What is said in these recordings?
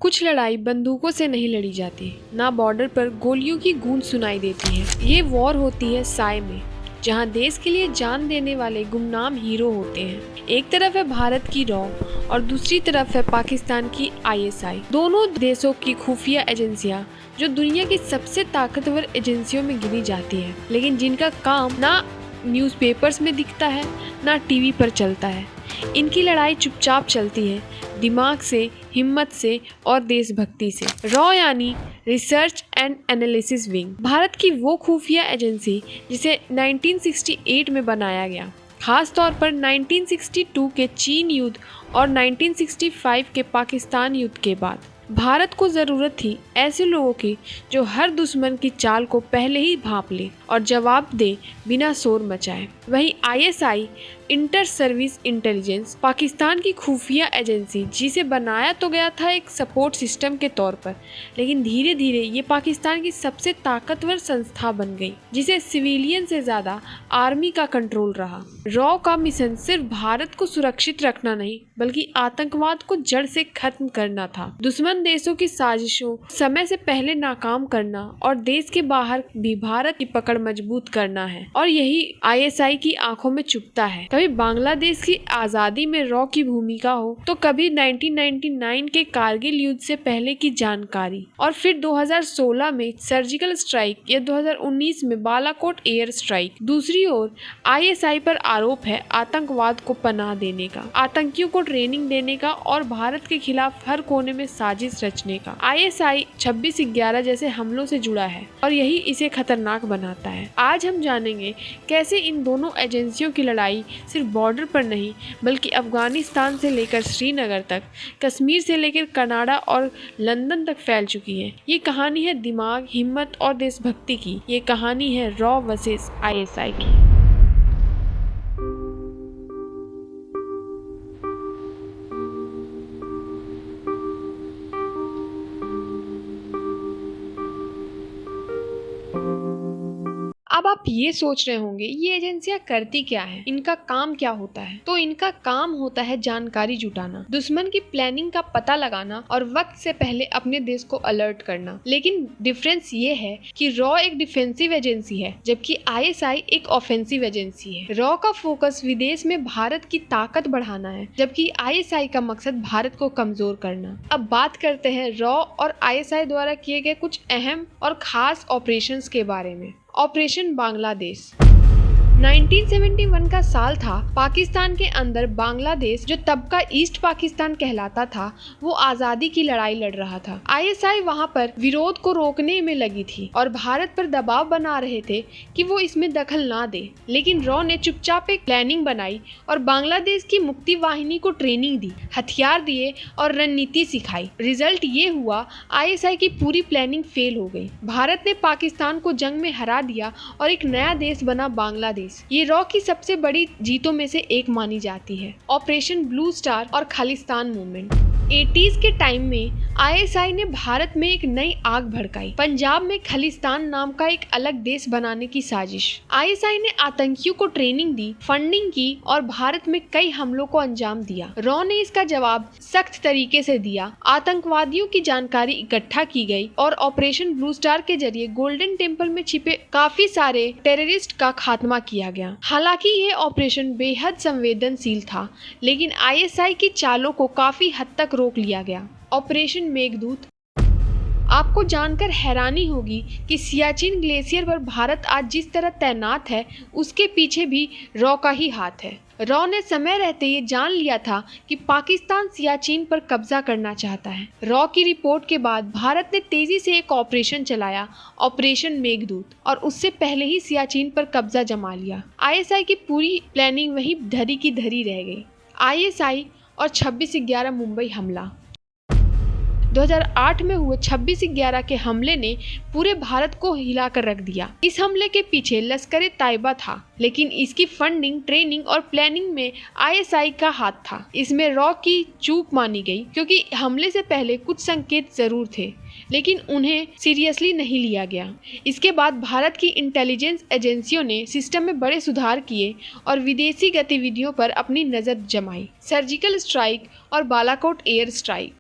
कुछ लड़ाई बंदूकों से नहीं लड़ी जाती, ना बॉर्डर पर गोलियों की गूंज सुनाई देती है। ये वॉर होती है साय में, जहां देश के लिए जान देने वाले गुमनाम हीरो होते हैं। एक तरफ है भारत की रॉ और दूसरी तरफ है पाकिस्तान की आईएसआई। दोनों देशों की खुफिया एजेंसियां जो दुनिया की सबसे ताकतवर एजेंसियों में गिनी जाती है, लेकिन जिनका काम ना न्यूज़पेपर्स में दिखता है ना टीवी पर चलता है। इनकी लड़ाई चुपचाप चलती है, दिमाग से, हिम्मत से और देशभक्ति से। रॉ यानी research and analysis wing, Bharat की वो खुफिया एजेंसी जिसे 1968 में बनाया गया, खास तौर पर 1962 के चीन युद्ध और 1965 के पाकिस्तान युद्ध के बाद। भारत को ज़रूरत थी ऐसे लोगों की जो हर दुश्मन की चाल को पहले ही भांप ले और जवाब दे बिना शोर मचाए। वहीं ISI inter service intelligence, Pakistan की खुफिया एजेंसी, जिसे बनाया तो गया था एक सपोर्ट सिस्टम के तौर पर, लेकिन धीरे धीरे ये पाकिस्तान की सबसे ताकतवर संस्था बन गई, जिसे सिविलियन से ज़्यादा आर्मी का कंट्रोल रहा। रॉ का मिशन सिर्फ भारत को सुरक्षित रखना नहीं, बल्कि आतंकवाद को जड़ से खत्म करना था। दुश्मन देशों की साजिशों समय से पहले नाकाम करना और देश के बाहर भी भारत की पकड़ मजबूत करना है, और यही आईएसआई की आंखों में चुभता है। कभी बांग्लादेश की आजादी में रॉ की भूमिका हो, तो कभी 1999 के कारगिल युद्ध से पहले की जानकारी, और फिर 2016 में सर्जिकल स्ट्राइक या 2019 में बालाकोट एयर स्ट्राइक। दूसरी ओर आईएसआई पर आरोप है आतंकवाद को पनाह देने का, आतंकियों को ट्रेनिंग देने का और भारत के खिलाफ हर कोने में साजिश रचने का। आईएसआई 26/11 जैसे हमलों से जुड़ा है और यही इसे खतरनाक बनाता है। आज हम जानेंगे कैसे इन दोनों एजेंसियों की लड़ाई सिर्फ बॉर्डर पर नहीं, बल्कि अफगानिस्तान से लेकर श्रीनगर तक, कश्मीर से लेकर कनाडा और लंदन तक फैल चुकी है। ये कहानी है दिमाग, हिम्मत और देशभक्ति की। ये कहानी है रॉ वर्सेस आईएसआई की। अब आप ये सोच रहे होंगे ये एजेंसियां करती क्या है, इनका काम क्या होता है? तो इनका काम होता है जानकारी जुटाना, दुश्मन की प्लानिंग का पता लगाना और वक्त से पहले अपने देश को अलर्ट करना। लेकिन डिफरेंस ये है कि रॉ एक डिफेंसिव एजेंसी है, जबकि आईएसआई एक ऑफेंसिव एजेंसी है। रॉ का फोकस विदेश में भारत की ताकत बढ़ाना है, जबकि आईएसआई का मकसद भारत को कमजोर करना। अब बात करते हैं रॉ और आईएसआई द्वारा किए गए कुछ अहम और खास ऑपरेशंस के बारे में। ऑपरेशन बांग्लादेश 1971 का साल था। पाकिस्तान के अंदर बांग्लादेश, जो तब का ईस्ट पाकिस्तान कहलाता था, वो आज़ादी की लड़ाई लड़ रहा था। आईएसआई वहां पर विरोध को रोकने में लगी थी और भारत पर दबाव बना रहे थे कि वो इसमें दखल ना दे। लेकिन रॉ ने चुपचाप एक प्लानिंग बनाई और बांग्लादेश की मुक्ति वाहिनी को ट्रेनिंग दी, हथियार दिए और रणनीति सिखाई। रिजल्ट ये हुआ, आईएसआई की पूरी प्लानिंग फेल हो गई। भारत ने पाकिस्तान को जंग में हरा दिया और एक नया देश बना बांग्लादेश। ये रॉ की सबसे बड़ी जीतों में से एक मानी जाती है। ऑपरेशन ब्लू स्टार और खालिस्तान मूवमेंट 80s के टाइम में आईएसआई ने भारत में एक नई आग भड़काई, पंजाब में खालिस्तान नाम का एक अलग देश बनाने की साजिश। आईएसआई ने आतंकियों को ट्रेनिंग दी, फंडिंग की और भारत में कई हमलों को अंजाम दिया। रॉ ने इसका जवाब सख्त तरीके से दिया। आतंकवादियों की जानकारी इकट्ठा की गई और ऑपरेशन ब्लू स्टार के जरिए गोल्डन टेम्पल में छिपे काफी सारे टेररिस्ट का खात्मा किया गया। हालांकि ये ऑपरेशन बेहद संवेदनशील था, लेकिन आईएसआई की चालों को काफी हद तक रोक लिया गया। ऑपरेशन मेघदूत, आपको जानकर हैरानी होगी कि सियाचिन ग्लेशियर पर भारत आज जिस तरह तैनात है, उसके पीछे भी रॉ का ही हाथ है। रॉ ने समय रहते ये जान लिया था कि पाकिस्तान सियाचिन पर कब्जा करना चाहता है। रॉ की रिपोर्ट के बाद भारत ने तेजी से एक ऑपरेशन चलाया, ऑपरेशन मेघदूत, और उससे पहले ही सियाचिन पर कब्जा जमा लिया। आईएसआई की पूरी प्लानिंग वही धरी की धरी रह गई। आईएसआई और 26/11 मुंबई हमला 2008 में हुए 26/11 के हमले ने पूरे भारत को हिलाकर रख दिया। इस हमले के पीछे लश्कर ताइबा था, लेकिन इसकी फंडिंग, ट्रेनिंग और प्लानिंग में आईएसआई का हाथ था। इसमें रॉ की चूक मानी गई, क्योंकि हमले से पहले कुछ संकेत जरूर थे, लेकिन उन्हें सीरियसली नहीं लिया गया। इसके बाद भारत की इंटेलिजेंस एजेंसियों ने सिस्टम में बड़े सुधार किए और विदेशी गतिविधियों पर अपनी नजर जमाई। सर्जिकल स्ट्राइक और बालाकोट एयर स्ट्राइक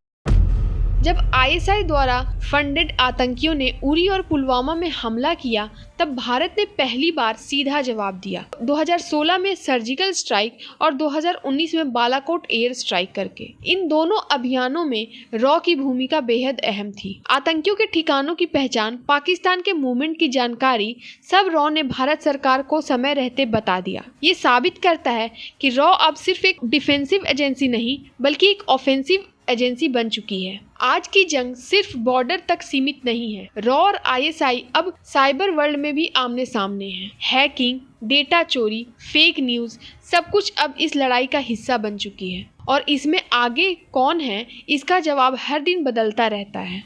जब आईएसआई द्वारा फंडेड आतंकियों ने उरी और पुलवामा में हमला किया तब भारत ने पहली बार सीधा जवाब दिया, 2016 में सर्जिकल स्ट्राइक और 2019 में बालाकोट एयर स्ट्राइक करके। इन दोनों अभियानों में रॉ की भूमिका बेहद अहम थी। आतंकियों के ठिकानों की पहचान, पाकिस्तान के मूवमेंट की जानकारी सब रॉ ने भारत सरकार को समय रहते बता दिया। ये साबित करता है कि रॉ अब सिर्फ एक डिफेंसिव एजेंसी नहीं बल्कि एक ऑफेंसिव एजेंसी बन चुकी है। आज की जंग सिर्फ बॉर्डर तक सीमित नहीं है। रॉ और आईएसआई अब साइबर वर्ल्ड में भी आमने सामने हैं। हैकिंग, डेटा चोरी, फेक न्यूज़ सब कुछ अब इस लड़ाई का हिस्सा बन चुकी है और इसमें आगे कौन है इसका जवाब हर दिन बदलता रहता है।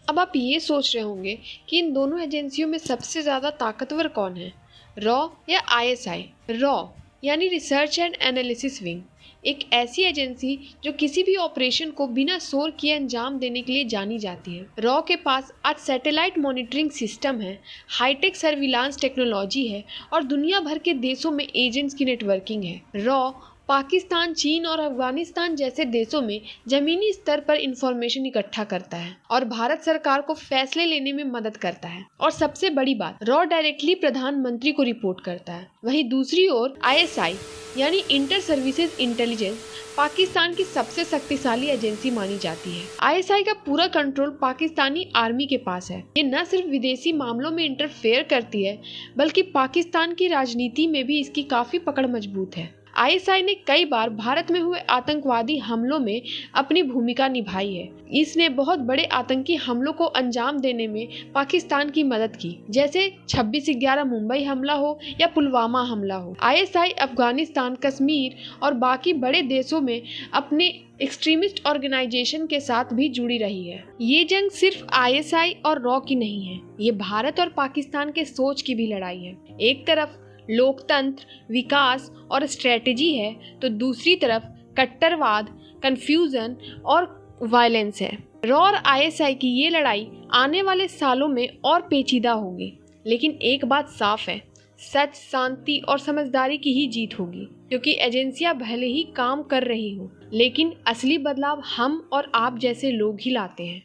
अब आप ये सोच रहे होंगे कि इन दोनों एजेंसियों में सबसे ज़्यादा ताकतवर कौन है, रॉ या आईएसआई। रॉ यानी रिसर्च एंड एनालिसिस विंग, एक ऐसी एजेंसी जो किसी भी ऑपरेशन को बिना शोर किए अंजाम देने के लिए जानी जाती है। रॉ के पास आज सैटेलाइट मॉनिटरिंग सिस्टम है, हाईटेक सर्विलांस टेक्नोलॉजी है और दुनिया भर के देशों में एजेंट्स की नेटवर्किंग है। रॉ पाकिस्तान, चीन और अफगानिस्तान जैसे देशों में जमीनी स्तर पर इंफॉर्मेशन इकट्ठा करता है और भारत सरकार को फैसले लेने में मदद करता है। और सबसे बड़ी बात, रॉ डायरेक्टली प्रधानमंत्री को रिपोर्ट करता है। वहीं दूसरी ओर आईएसआई यानी इंटर सर्विसेज इंटेलिजेंस पाकिस्तान की सबसे शक्तिशाली एजेंसी मानी जाती है। आईएसआई का पूरा कंट्रोल पाकिस्तानी आर्मी के पास है। ये न सिर्फ विदेशी मामलों में इंटरफेयर करती है बल्कि पाकिस्तान की राजनीति में भी इसकी काफी पकड़ मजबूत है। आईएसआई ने कई बार भारत में हुए आतंकवादी हमलों में अपनी भूमिका निभाई है। इसने बहुत बड़े आतंकी हमलों को अंजाम देने में पाकिस्तान की मदद की, जैसे 26/11 मुंबई हमला हो या पुलवामा हमला हो। आईएसआई अफगानिस्तान, कश्मीर और बाकी बड़े देशों में अपने एक्सट्रीमिस्ट ऑर्गेनाइजेशन के साथ भी जुड़ी रही है। ये जंग सिर्फ आईएसआई और रॉ की नहीं है, ये भारत और पाकिस्तान के सोच की भी लड़ाई है। एक तरफ लोकतंत्र, विकास और स्ट्रेटेजी है तो दूसरी तरफ कट्टरवाद, कंफ्यूजन और वायलेंस है। रॉ और आईएसआई की ये लड़ाई आने वाले सालों में और पेचीदा होगी, लेकिन एक बात साफ है, सच, शांति और समझदारी की ही जीत होगी। क्योंकि एजेंसियां भले ही काम कर रही हो, लेकिन असली बदलाव हम और आप जैसे लोग ही लाते हैं।